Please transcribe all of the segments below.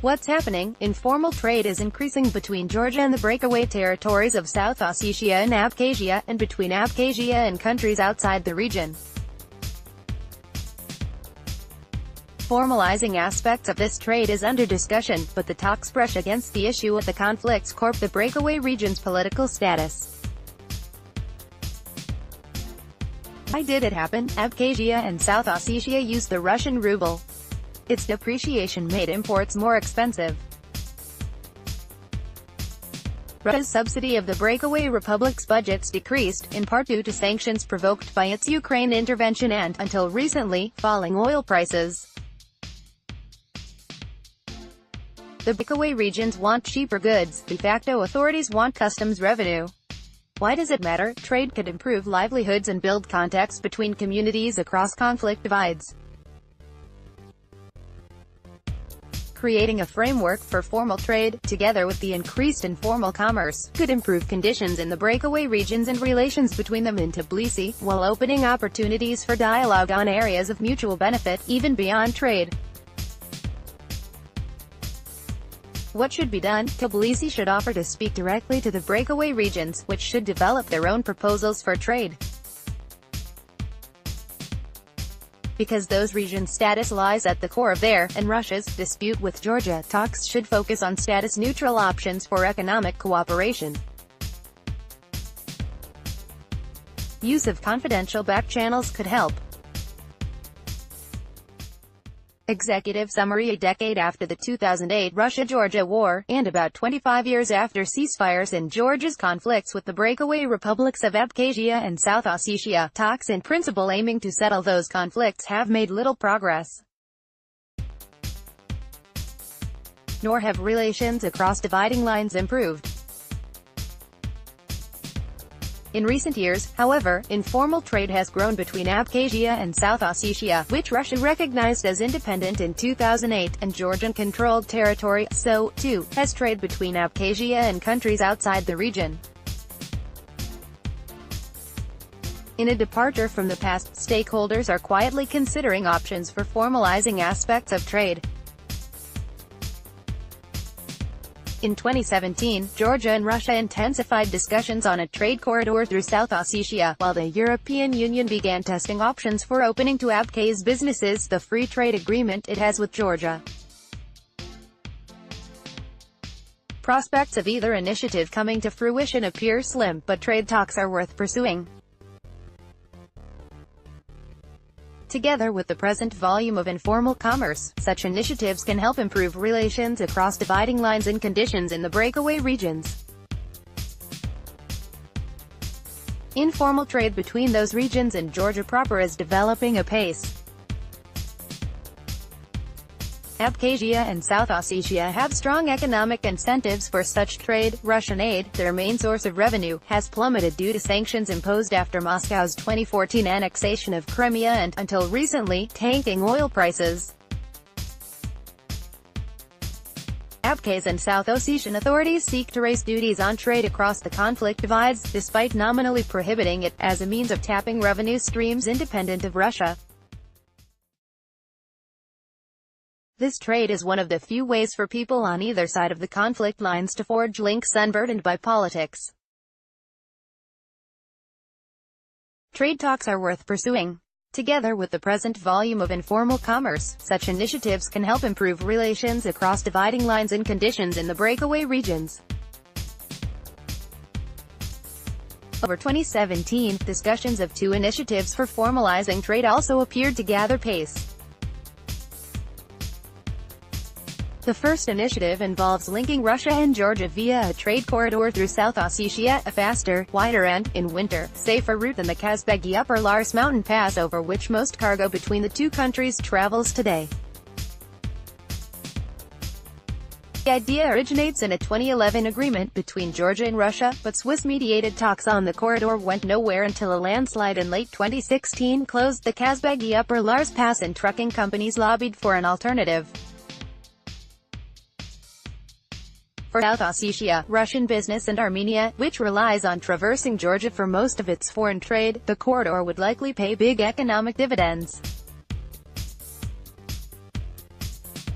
What's happening? Informal trade is increasing between Georgia and the breakaway territories of South Ossetia and Abkhazia, and between Abkhazia and countries outside the region. Formalizing aspects of this trade is under discussion, but the talks brush against the issue of the conflict's core, the breakaway region's political status. Why did it happen? Abkhazia and South Ossetia use the Russian ruble. Its depreciation made imports more expensive. Russia's subsidy of the breakaway republic's budgets decreased, in part due to sanctions provoked by its Ukraine intervention and, until recently, falling oil prices. The breakaway regions want cheaper goods, de facto authorities want customs revenue. Why does it matter? Trade could improve livelihoods and build contacts between communities across conflict divides. Creating a framework for formal trade, together with the increased informal commerce, could improve conditions in the breakaway regions and relations between them in Tbilisi, while opening opportunities for dialogue on areas of mutual benefit, even beyond trade. What should be done? Tbilisi should offer to speak directly to the breakaway regions, which should develop their own proposals for trade. Because those regions' status lies at the core of their, and Russia's, dispute with Georgia, talks should focus on status-neutral options for economic cooperation. Use of confidential back channels could help. Executive summary: a decade after the 2008 Russia-Georgia war, and about 25 years after ceasefires in Georgia's conflicts with the breakaway republics of Abkhazia and South Ossetia, talks in principle aiming to settle those conflicts have made little progress. Nor have relations across dividing lines improved. In recent years, however, informal trade has grown between Abkhazia and South Ossetia, which Russia recognized as independent in 2008, and Georgian-controlled territory, so, too, has trade between Abkhazia and countries outside the region. In a departure from the past, stakeholders are quietly considering options for formalizing aspects of trade. In 2017, Georgia and Russia intensified discussions on a trade corridor through South Ossetia, while the European Union began testing options for opening to Abkhaz businesses the free trade agreement it has with Georgia. Prospects of either initiative coming to fruition appear slim, but trade talks are worth pursuing. Together with the present volume of informal commerce, such initiatives can help improve relations across dividing lines and conditions in the breakaway regions. Informal trade between those regions and Georgia proper is developing apace. Abkhazia and South Ossetia have strong economic incentives for such trade. Russian aid, their main source of revenue, has plummeted due to sanctions imposed after Moscow's 2014 annexation of Crimea and, until recently, tanking oil prices. Abkhaz and South Ossetian authorities seek to raise duties on trade across the conflict divides, despite nominally prohibiting it, as a means of tapping revenue streams independent of Russia. This trade is one of the few ways for people on either side of the conflict lines to forge links unburdened by politics. Trade talks are worth pursuing. Together with the present volume of informal commerce, such initiatives can help improve relations across dividing lines and conditions in the breakaway regions. Over 2017, discussions of two initiatives for formalizing trade also appeared to gather pace. The first initiative involves linking Russia and Georgia via a trade corridor through South Ossetia, a faster, wider and, in winter, safer route than the Kazbegi Upper Lars mountain pass over which most cargo between the two countries travels today. The idea originates in a 2011 agreement between Georgia and Russia, but Swiss-mediated talks on the corridor went nowhere until a landslide in late 2016 closed the Kazbegi Upper Lars pass and trucking companies lobbied for an alternative. For South Ossetia, Russian business and Armenia, which relies on traversing Georgia for most of its foreign trade, the corridor would likely pay big economic dividends.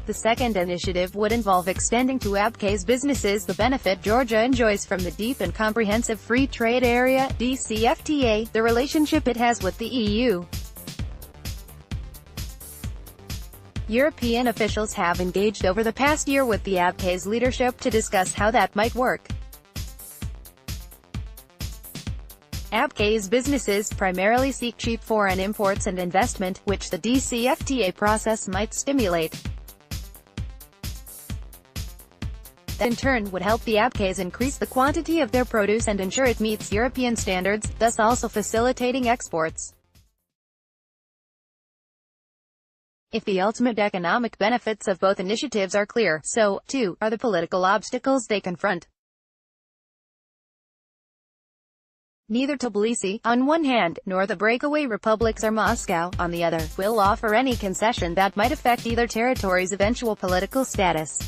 The second initiative would involve extending to Abkhaz businesses the benefit Georgia enjoys from the Deep and Comprehensive Free Trade Area (DCFTA), the relationship it has with the EU. European officials have engaged over the past year with the Abkhaz leadership to discuss how that might work. Abkhaz businesses primarily seek cheap foreign imports and investment, which the DCFTA process might stimulate. That in turn would help the Abkhaz increase the quantity of their produce and ensure it meets European standards, thus also facilitating exports. If the ultimate economic benefits of both initiatives are clear, so, too, are the political obstacles they confront. Neither Tbilisi, on one hand, nor the breakaway republics or Moscow, on the other, will offer any concession that might affect either territory's eventual political status.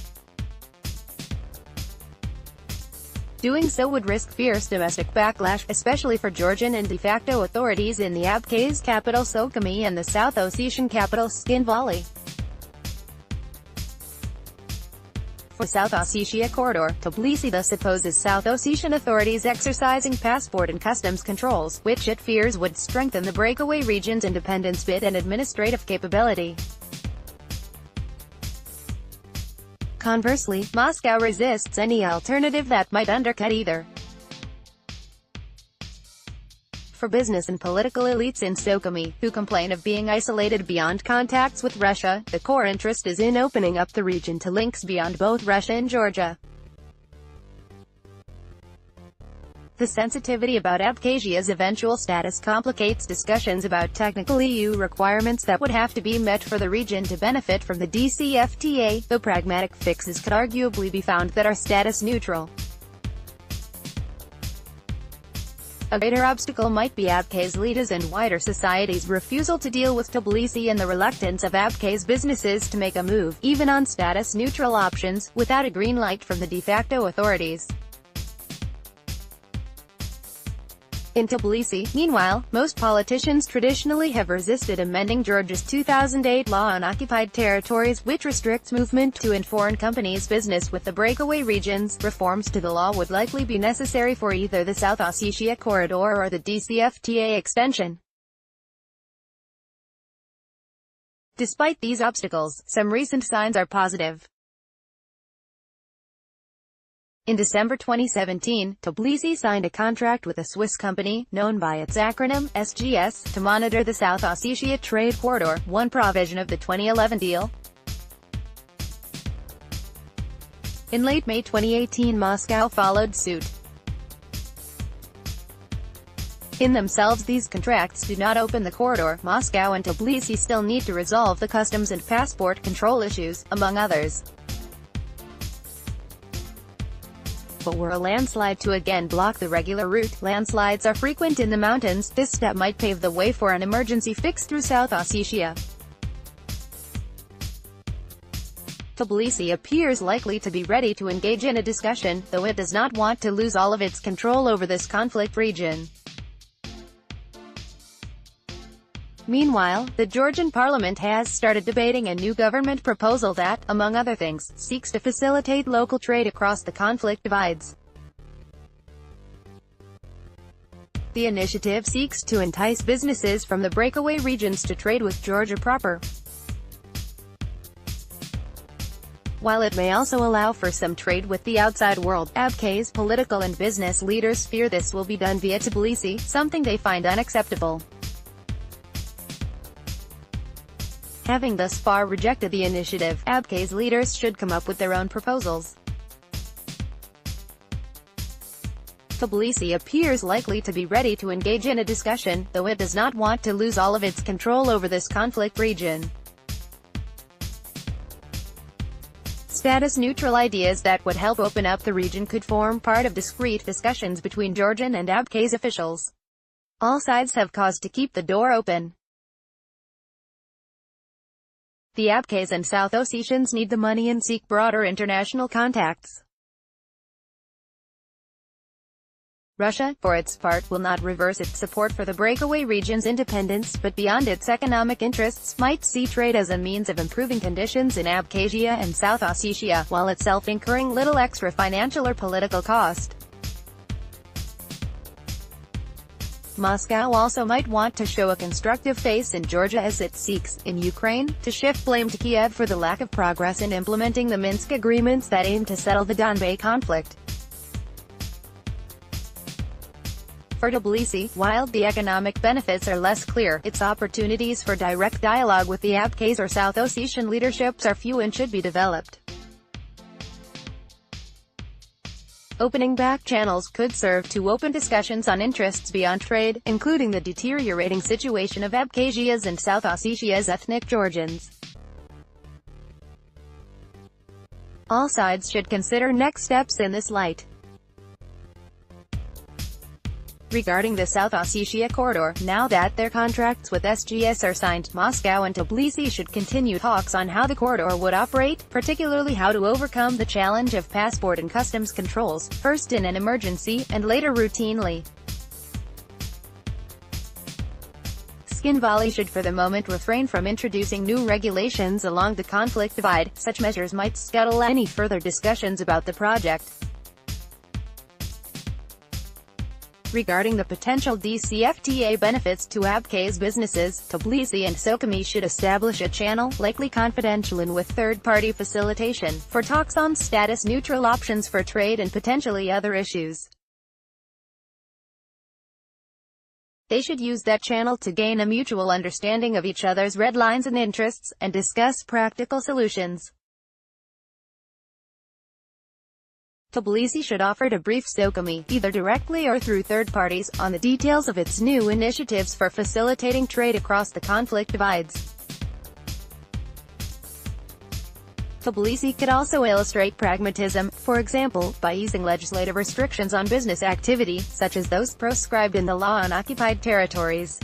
Doing so would risk fierce domestic backlash, especially for Georgian and de facto authorities in the Abkhaz capital Sukhumi and the South Ossetian capital Tskhinvali. For the South Ossetia corridor, Tbilisi thus opposes South Ossetian authorities exercising passport and customs controls, which it fears would strengthen the breakaway region's independence bid and administrative capability. Conversely, Moscow resists any alternative that might undercut either. For business and political elites in Sukhumi, who complain of being isolated beyond contacts with Russia, the core interest is in opening up the region to links beyond both Russia and Georgia. The sensitivity about Abkhazia's eventual status complicates discussions about technical EU requirements that would have to be met for the region to benefit from the DCFTA, though pragmatic fixes could arguably be found that are status neutral. A greater obstacle might be Abkhaz leaders and wider society's refusal to deal with Tbilisi and the reluctance of Abkhaz businesses to make a move, even on status-neutral options, without a green light from the de facto authorities. In Tbilisi, meanwhile, most politicians traditionally have resisted amending Georgia's 2008 law on occupied territories, which restricts movement to and foreign companies' business with the breakaway regions. Reforms to the law would likely be necessary for either the South Ossetia corridor or the DCFTA extension. Despite these obstacles, some recent signs are positive. In December 2017, Tbilisi signed a contract with a Swiss company, known by its acronym, SGS, to monitor the South Ossetia trade corridor, one provision of the 2011 deal. In late May 2018, Moscow followed suit. In themselves, these contracts do not open the corridor. Moscow and Tbilisi still need to resolve the customs and passport control issues, among others. But were a landslide to again block the regular route, landslides are frequent in the mountains, this step might pave the way for an emergency fix through South Ossetia. Tbilisi appears likely to be ready to engage in a discussion, though it does not want to lose all of its control over this conflict region. Meanwhile, the Georgian parliament has started debating a new government proposal that, among other things, seeks to facilitate local trade across the conflict divides. The initiative seeks to entice businesses from the breakaway regions to trade with Georgia proper, while it may also allow for some trade with the outside world. Abkhaz political and business leaders fear this will be done via Tbilisi, something they find unacceptable. Having thus far rejected the initiative, Abkhaz leaders should come up with their own proposals. Tbilisi appears likely to be ready to engage in a discussion, though it does not want to lose all of its control over this conflict region. Status-neutral ideas that would help open up the region could form part of discreet discussions between Georgian and Abkhaz officials. All sides have cause to keep the door open. The Abkhaz and South Ossetians need the money and seek broader international contacts. Russia, for its part, will not reverse its support for the breakaway region's independence, but beyond its economic interests, might see trade as a means of improving conditions in Abkhazia and South Ossetia, while itself incurring little extra financial or political cost. Moscow also might want to show a constructive face in Georgia as it seeks, in Ukraine, to shift blame to Kiev for the lack of progress in implementing the Minsk agreements that aim to settle the Donbas conflict. For Tbilisi, while the economic benefits are less clear, its opportunities for direct dialogue with the Abkhaz or South Ossetian leaderships are few and should be developed. Opening back channels could serve to open discussions on interests beyond trade, including the deteriorating situation of Abkhazia's and South Ossetia's ethnic Georgians. All sides should consider next steps in this light. Regarding the South Ossetia corridor, now that their contracts with SGS are signed, Moscow and Tbilisi should continue talks on how the corridor would operate, particularly how to overcome the challenge of passport and customs controls, first in an emergency, and later routinely. Tbilisi should for the moment refrain from introducing new regulations along the conflict divide. Such measures might scuttle any further discussions about the project. Regarding the potential DCFTA benefits to Abkhaz businesses, Tbilisi and Sukhumi should establish a channel, likely confidential and with third-party facilitation, for talks on status-neutral options for trade and potentially other issues. They should use that channel to gain a mutual understanding of each other's red lines and interests, and discuss practical solutions. Tbilisi should offer to brief Sukhumi, either directly or through third parties, on the details of its new initiatives for facilitating trade across the conflict divides. Tbilisi could also illustrate pragmatism, for example, by easing legislative restrictions on business activity, such as those proscribed in the law on occupied territories.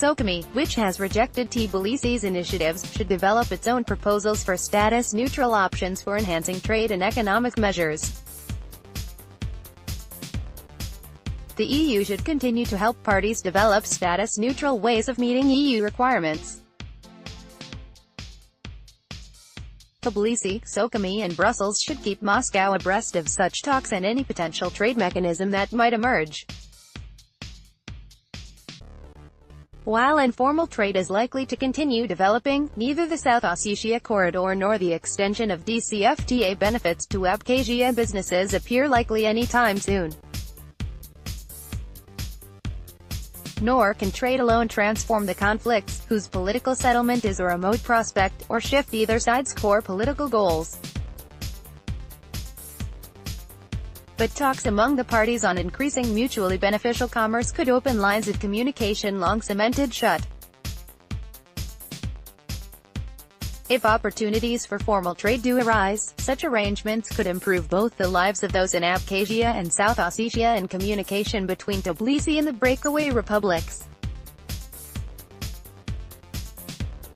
Sukhumi, which has rejected Tbilisi's initiatives, should develop its own proposals for status-neutral options for enhancing trade and economic measures. The EU should continue to help parties develop status-neutral ways of meeting EU requirements. Tbilisi, Sukhumi and Brussels should keep Moscow abreast of such talks and any potential trade mechanism that might emerge. While informal trade is likely to continue developing, neither the South Ossetia corridor nor the extension of DCFTA benefits to Abkhazia businesses appear likely anytime soon. Nor can trade alone transform the conflicts, whose political settlement is a remote prospect, or shift either side's core political goals. But talks among the parties on increasing mutually beneficial commerce could open lines of communication long cemented shut. If opportunities for formal trade do arise, such arrangements could improve both the lives of those in Abkhazia and South Ossetia and communication between Tbilisi and the breakaway republics.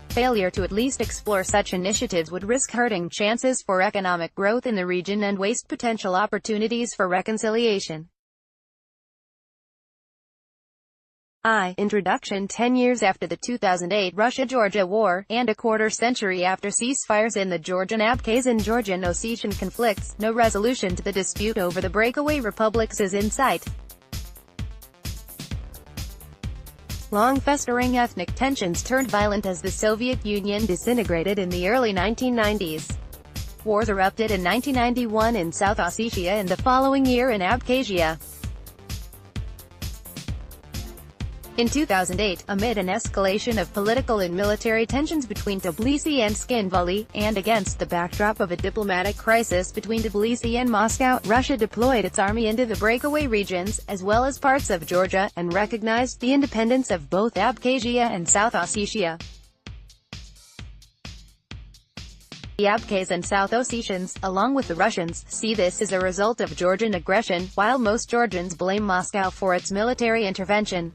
Failure to at least explore such initiatives would risk hurting chances for economic growth in the region and waste potential opportunities for reconciliation. Introduction 10 years after the 2008 Russia-Georgia War, and a quarter-century after ceasefires in the Georgian Abkhaz and Georgian Ossetian conflicts, no resolution to the dispute over the breakaway republics is in sight. Long-festering ethnic tensions turned violent as the Soviet Union disintegrated in the early 1990s. Wars erupted in 1991 in South Ossetia and the following year in Abkhazia. In 2008, amid an escalation of political and military tensions between Tbilisi and Tbilisi, and against the backdrop of a diplomatic crisis between Tbilisi and Moscow, Russia deployed its army into the breakaway regions, as well as parts of Georgia, and recognized the independence of both Abkhazia and South Ossetia. The Abkhaz and South Ossetians, along with the Russians, see this as a result of Georgian aggression, while most Georgians blame Moscow for its military intervention.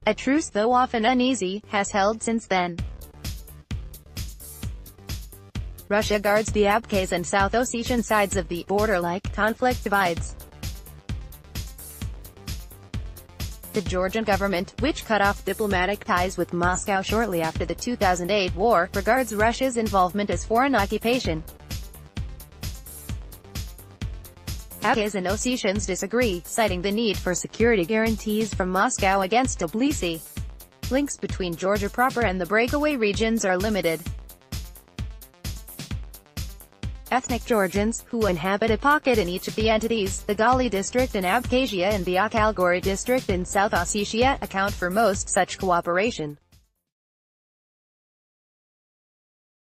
A truce, though often uneasy, has held since then. Russia guards the Abkhaz and South Ossetian sides of the border-like conflict divides. The Georgian government, which cut off diplomatic ties with Moscow shortly after the 2008 war, regards Russia's involvement as foreign occupation. Abkhaz and Ossetians disagree, citing the need for security guarantees from Moscow against Tbilisi. Links between Georgia proper and the breakaway regions are limited. Ethnic Georgians, who inhabit a pocket in each of the entities, the Gali district in Abkhazia and the Akhalgori district in South Ossetia, account for most such cooperation.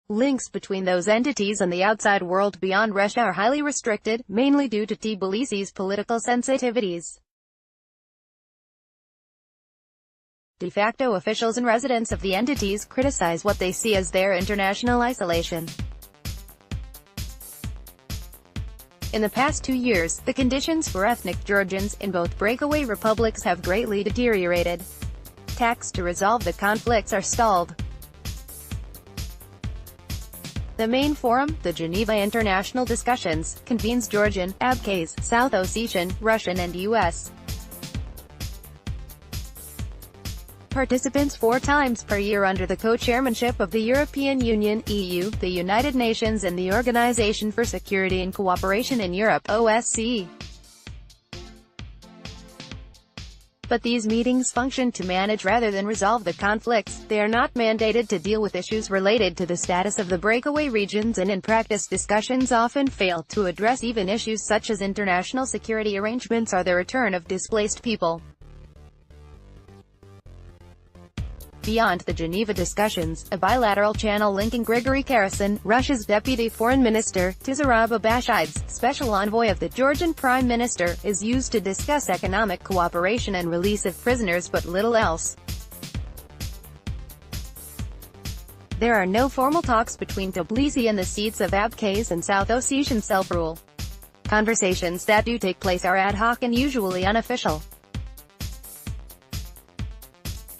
Links between those entities and the outside world beyond Russia are highly restricted, mainly due to Tbilisi's political sensitivities. De facto officials and residents of the entities criticize what they see as their international isolation. In the past 2 years, the conditions for ethnic Georgians in both breakaway republics have greatly deteriorated. Talks to resolve the conflicts are stalled. The main forum, the Geneva International Discussions, convenes Georgian, Abkhaz, South Ossetian, Russian and U.S. participants 4 times per year under the co-chairmanship of the European Union, EU, the United Nations and the Organization for Security and Cooperation in Europe, OSCE. But these meetings function to manage rather than resolve the conflicts. They are not mandated to deal with issues related to the status of the breakaway regions, and in practice discussions often fail to address even issues such as international security arrangements or the return of displaced people. Beyond the Geneva discussions, a bilateral channel linking Grigory Karasin, Russia's deputy foreign minister, to Zurab Abashidze, special envoy of the Georgian prime minister, is used to discuss economic cooperation and release of prisoners, but little else. There are no formal talks between Tbilisi and the seats of Abkhaz and South Ossetian self-rule. Conversations that do take place are ad hoc and usually unofficial.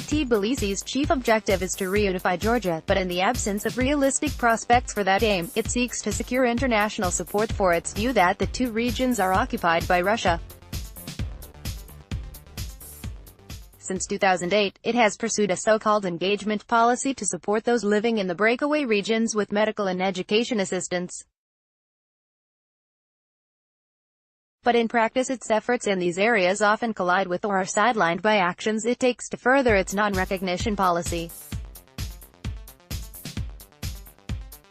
Tbilisi's chief objective is to reunify Georgia, but in the absence of realistic prospects for that aim, it seeks to secure international support for its view that the 2 regions are occupied by Russia. Since 2008, it has pursued a so-called engagement policy to support those living in the breakaway regions with medical and education assistance. But in practice its efforts in these areas often collide with or are sidelined by actions it takes to further its non-recognition policy.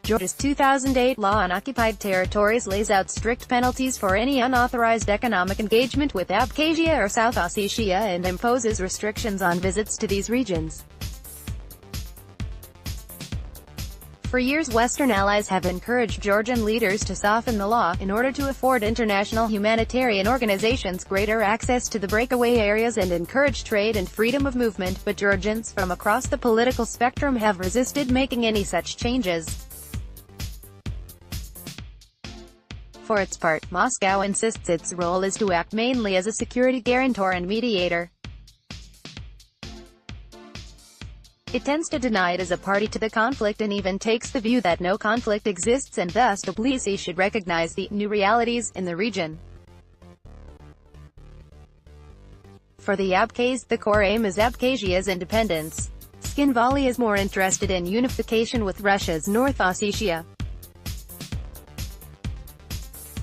Georgia's 2008 law on occupied territories lays out strict penalties for any unauthorized economic engagement with Abkhazia or South Ossetia and imposes restrictions on visits to these regions. For years Western allies have encouraged Georgian leaders to soften the law, in order to afford international humanitarian organizations greater access to the breakaway areas and encourage trade and freedom of movement, but Georgians from across the political spectrum have resisted making any such changes. For its part, Moscow insists its role is to act mainly as a security guarantor and mediator. It tends to deny it as a party to the conflict and even takes the view that no conflict exists and thus Tbilisi should recognize the new realities in the region. For the Abkhaz, the core aim is Abkhazia's independence. Tskhinvali is more interested in unification with Russia's North Ossetia.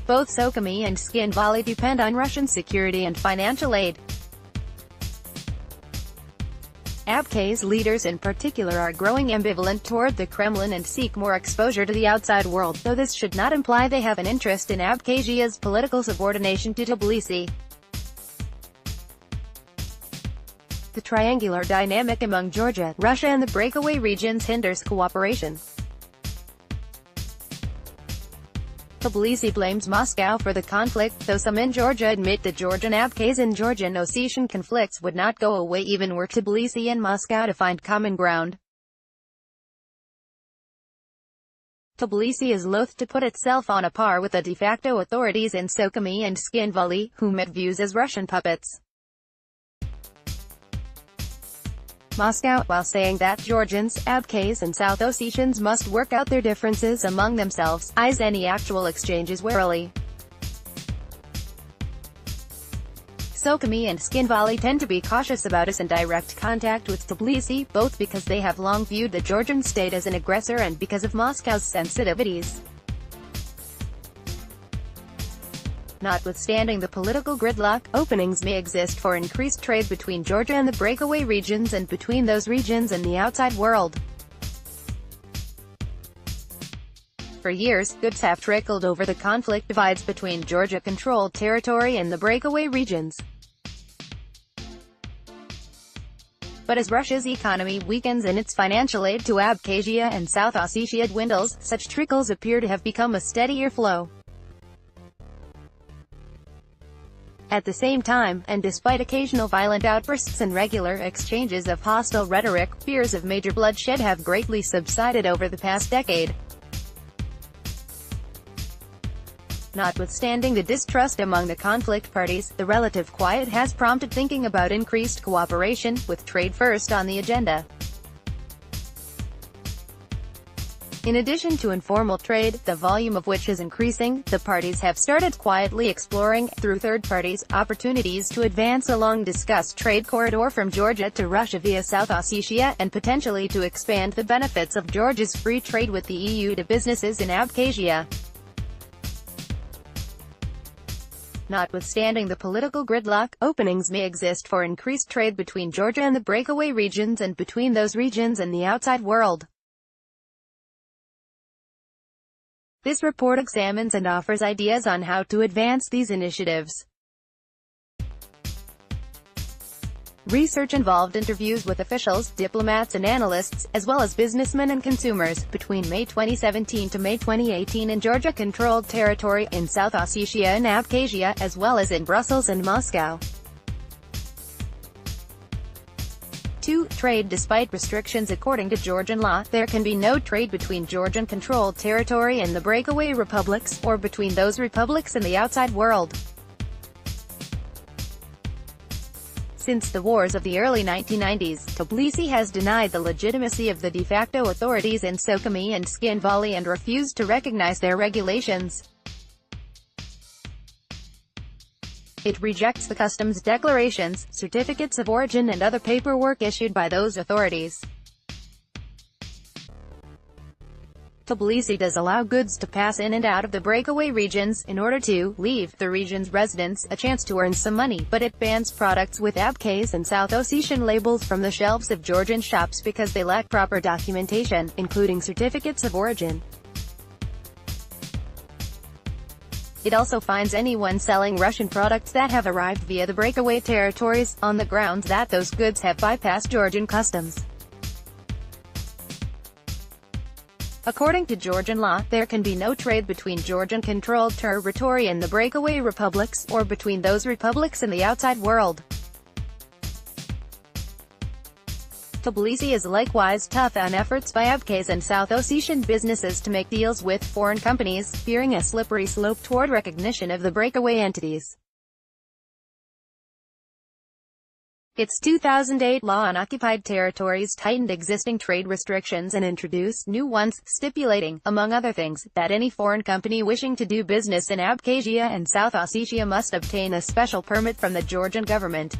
Both Sukhumi and Tskhinvali depend on Russian security and financial aid. Abkhaz leaders in particular are growing ambivalent toward the Kremlin and seek more exposure to the outside world, though this should not imply they have an interest in Abkhazia's political subordination to Tbilisi. The triangular dynamic among Georgia, Russia and the breakaway regions hinders cooperation. Tbilisi blames Moscow for the conflict, though some in Georgia admit the Georgian Abkhaz and Georgian Ossetian conflicts would not go away even were Tbilisi and Moscow to find common ground. Tbilisi is loath to put itself on a par with the de facto authorities in Sukhumi and Tskhinvali, whom it views as Russian puppets. Moscow, while saying that Georgians, Abkhaz and South Ossetians must work out their differences among themselves, eyes any actual exchanges warily. Sukhumi and Skinvali tend to be cautious about us in direct contact with Tbilisi, both because they have long viewed the Georgian state as an aggressor and because of Moscow's sensitivities. Notwithstanding the political gridlock, openings may exist for increased trade between Georgia and the breakaway regions and between those regions and the outside world. For years, goods have trickled over the conflict divides between Georgia-controlled territory and the breakaway regions. But as Russia's economy weakens and its financial aid to Abkhazia and South Ossetia dwindles, such trickles appear to have become a steadier flow. At the same time, and despite occasional violent outbursts and regular exchanges of hostile rhetoric, fears of major bloodshed have greatly subsided over the past decade. Notwithstanding the distrust among the conflict parties, the relative quiet has prompted thinking about increased cooperation, with trade first on the agenda. In addition to informal trade, the volume of which is increasing, the parties have started quietly exploring, through third parties, opportunities to advance a long-discussed trade corridor from Georgia to Russia via South Ossetia, and potentially to expand the benefits of Georgia's free trade with the EU to businesses in Abkhazia. Notwithstanding the political gridlock, openings may exist for increased trade between Georgia and the breakaway regions and between those regions and the outside world. This report examines and offers ideas on how to advance these initiatives. Research involved interviews with officials, diplomats and analysts, as well as businessmen and consumers, between May 2017 to May 2018 in Georgia-controlled territory, in South Ossetia and Abkhazia, as well as in Brussels and Moscow. 2. Trade despite restrictions. According to Georgian law, there can be no trade between Georgian-controlled territory and the breakaway republics, or between those republics and the outside world. Since the wars of the early 1990s, Tbilisi has denied the legitimacy of the de facto authorities in Sukhumi and Skinvali and refused to recognize their regulations. It rejects the customs declarations, certificates of origin and other paperwork issued by those authorities. Tbilisi does allow goods to pass in and out of the breakaway regions, in order to leave the region's residents a chance to earn some money, but it bans products with Abkhaz and South Ossetian labels from the shelves of Georgian shops because they lack proper documentation, including certificates of origin. It also fines anyone selling Russian products that have arrived via the breakaway territories, on the grounds that those goods have bypassed Georgian customs. According to Georgian law, there can be no trade between Georgian-controlled territory and the breakaway republics, or between those republics and the outside world. Tbilisi is likewise tough on efforts by Abkhaz and South Ossetian businesses to make deals with foreign companies, fearing a slippery slope toward recognition of the breakaway entities. Its 2008 law on occupied territories tightened existing trade restrictions and introduced new ones, stipulating, among other things, that any foreign company wishing to do business in Abkhazia and South Ossetia must obtain a special permit from the Georgian government.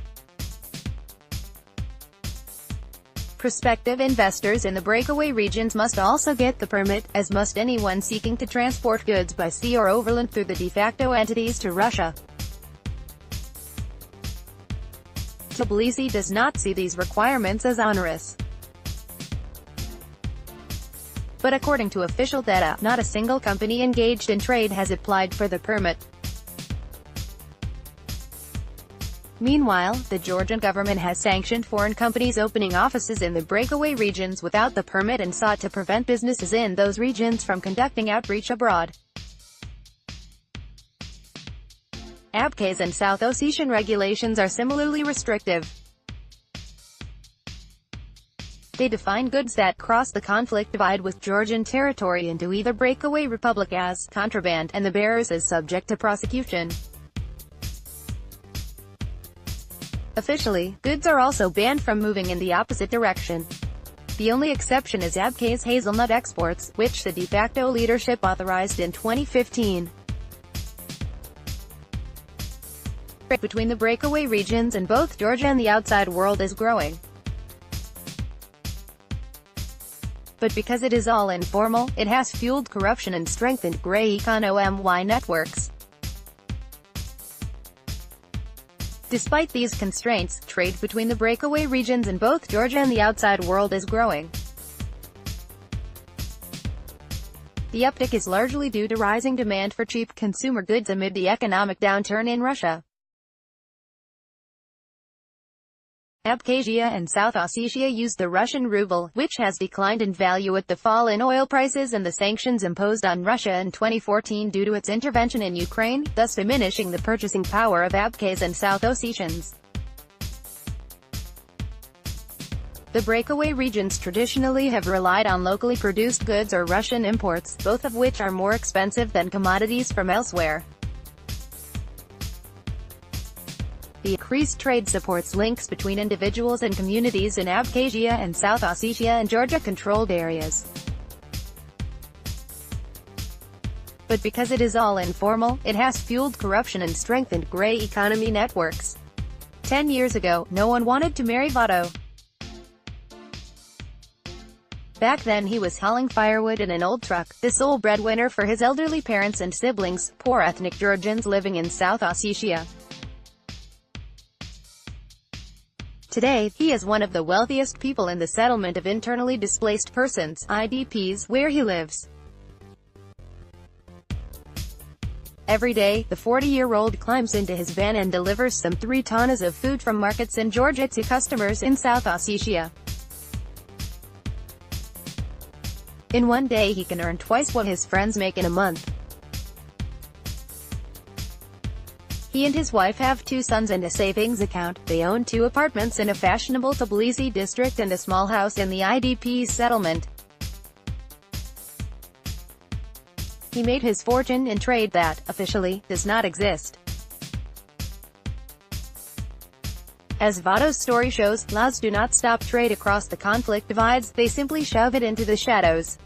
Prospective investors in the breakaway regions must also get the permit, as must anyone seeking to transport goods by sea or overland through the de facto entities to Russia. Tbilisi does not see these requirements as onerous. But according to official data, not a single company engaged in trade has applied for the permit. Meanwhile, the Georgian government has sanctioned foreign companies opening offices in the breakaway regions without the permit and sought to prevent businesses in those regions from conducting outreach abroad. Abkhaz and South Ossetian regulations are similarly restrictive. They define goods that cross the conflict divide with Georgian territory into either breakaway republic as contraband, and the bearers as subject to prosecution. Officially, goods are also banned from moving in the opposite direction. The only exception is Abkhaz hazelnut exports, which the de facto leadership authorized in 2015. Trade between the breakaway regions and both Georgia and the outside world is growing. But because it is all informal, it has fueled corruption and strengthened grey economy networks. Despite these constraints, trade between the breakaway regions and both Georgia and the outside world is growing. The uptick is largely due to rising demand for cheap consumer goods amid the economic downturn in Russia. Abkhazia and South Ossetia use the Russian ruble, which has declined in value with the fall in oil prices and the sanctions imposed on Russia in 2014 due to its intervention in Ukraine, thus diminishing the purchasing power of Abkhaz and South Ossetians. The breakaway regions traditionally have relied on locally produced goods or Russian imports, both of which are more expensive than commodities from elsewhere. The increased trade supports links between individuals and communities in Abkhazia and South Ossetia and Georgia-controlled areas. But because it is all informal, it has fueled corruption and strengthened grey economy networks. 10 years ago, no one wanted to marry Vado. Back then he was hauling firewood in an old truck, the sole breadwinner for his elderly parents and siblings, poor ethnic Georgians living in South Ossetia. Today, he is one of the wealthiest people in the settlement of internally displaced persons, IDPs, where he lives. Every day, the 40-year-old climbs into his van and delivers some 3 tons of food from markets in Georgia to customers in South Ossetia. In one day he can earn twice what his friends make in a month. He and his wife have 2 sons and a savings account. They own 2 apartments in a fashionable Tbilisi district and a small house in the IDP settlement. He made his fortune in trade that, officially, does not exist. As Vado's story shows, laws do not stop trade across the conflict divides, they simply shove it into the shadows.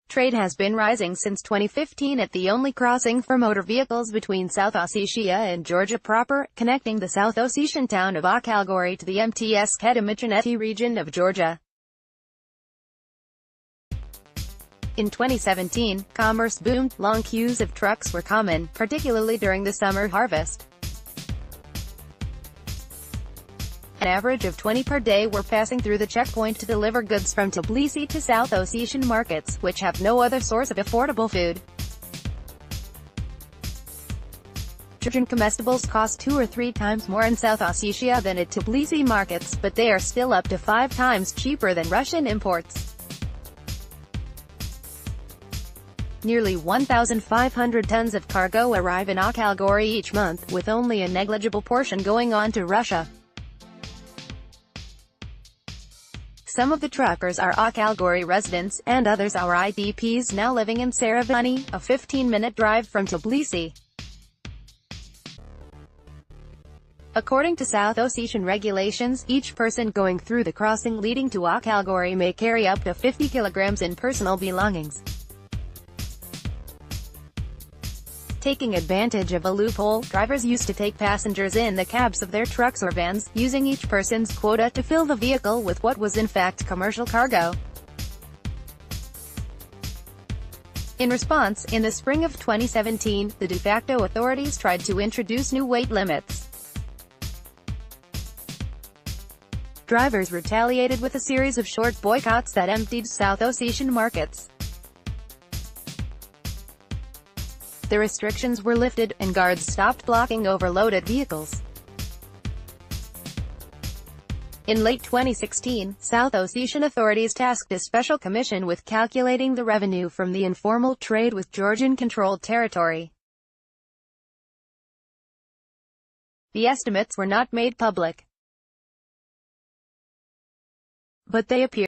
Trade has been rising since 2015 at the only crossing for motor vehicles between South Ossetia and Georgia proper, connecting the South Ossetian town of Akhalgori to the MTS Kedemichaneti region of Georgia. In 2017, commerce boomed, long queues of trucks were common, particularly during the summer harvest. An average of 20 per day were passing through the checkpoint to deliver goods from Tbilisi to South Ossetian markets, which have no other source of affordable food. Georgian comestibles cost 2 or 3 times more in South Ossetia than at Tbilisi markets, but they are still up to 5 times cheaper than Russian imports. Nearly 1,500 tons of cargo arrive in Akhalgori each month, with only a negligible portion going on to Russia. Some of the truckers are Akhalgori residents, and others are IDPs now living in Saravani, a 15-minute drive from Tbilisi. According to South Ossetian regulations, each person going through the crossing leading to Akhalgori may carry up to 50 kilograms in personal belongings. Taking advantage of a loophole, drivers used to take passengers in the cabs of their trucks or vans, using each person's quota to fill the vehicle with what was in fact commercial cargo. In response, in the spring of 2017, the de facto authorities tried to introduce new weight limits. Drivers retaliated with a series of short boycotts that emptied South Ossetian markets. The restrictions were lifted, and guards stopped blocking overloaded vehicles. In late 2016, South Ossetian authorities tasked a special commission with calculating the revenue from the informal trade with Georgian-controlled territory. The estimates were not made public, but they appear